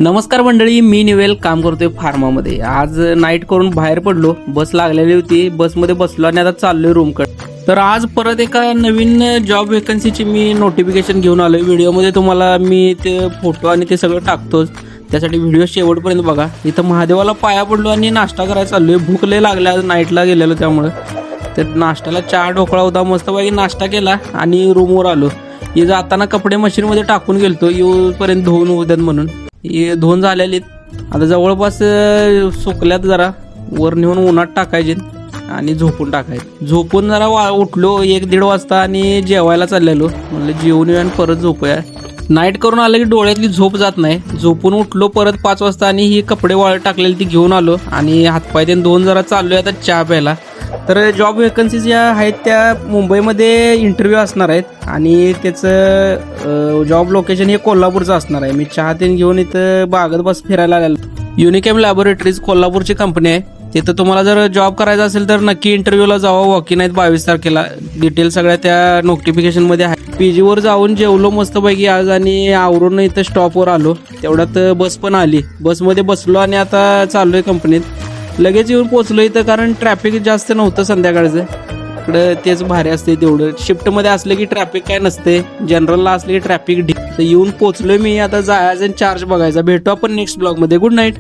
नमस्कार मंडळी, मी निवेल काम करतोय फार्मामध्ये। आज नाईट करून बाहेर पडलो, बस लागलेली होती, बसमध्ये बसलो आणि आता चाललोय रूमकडे। तर आज परत एका नवीन जॉब वेकन्सीची मी नोटिफिकेशन घेऊन आलोय। व्हिडिओमध्ये तुम्हाला मी ते फोटो आणि ते सगळं टाकतोच, त्यासाठी व्हिडिओ शेवटपर्यंत बघा। इथं महादेवाला पाया पडलो आणि नाश्ता करायला चाललोय। भूक लय लागल्या, आज नाईटला गेलेलो त्यामुळे। तर नाश्त्याला चहा ढोकळा होता, मस्तपैकी नाश्ता केला आणि रूमवर आलो। हे जाताना कपडे मशीनमध्ये टाकून गेलतो, येऊपर्यंत धुवून उद्यात म्हणून। हे धुवून झालेली आता जवळपास सुकल्यात, जरा वर नेऊन उन्हात टाकायचे आणि झोपून टाकायचे। झोपून जरा उठलो 1-1:30 वाजता आणि जेवायला चाललेलो। म्हणलं जेवून येऊन परत झोपूया। नाईट करून आलं की डोळ्यातली झोप जात नाही। झोपून उठलो परत 5 वाजता आणि ही कपडे वाळत टाकलेली ती घेऊन आलो आणि हातपाय ते धुवून जरा चाललोय आता चहा प्यायला। तर जॉब वेकन्सी ज्या आहेत त्या मुंबईमध्ये इंटरव्ह्यू असणार आहेत आणि त्याचं जॉब लोकेशन हे कोल्हापूरचं असणार आहे। मी चहा तेन घेऊन इथं बागत बस फिरायला आलेलो। युनिकॅम लॅबोरेटरीज कोल्हापूरची कंपनी आहे। तिथं तुम्हाला जर जॉब करायचा असेल तर नक्की इंटरव्ह्यूला जावा। वॉकिंग आहेत 22 तारखेला। डिटेल सगळ्या त्या नोटिफिकेशनमध्ये आहे। पीजीवर जाऊन जेवलो मस्तपैकी आज आणि आवरून इथं स्टॉपवर आलो। तेवढ्यात बस पण आली, बसमध्ये बसलो आणि आता चाललोय कंपनीत। लगेच येऊन पोचलो इथं, कारण ट्रॅफिक जास्त नव्हतं संध्याकाळचं। इकडं तेच भारी असते तेवढं। शिफ्टमध्ये असले की ट्रॅफिक काय नसते, जनरलला असले की ट्रॅफिक ढीक। तर येऊन पोचलोय मी, आता जायचं चार्ज बघायचा। भेटू आपण नेक्स्ट ब्लॉगमध्ये। Good night.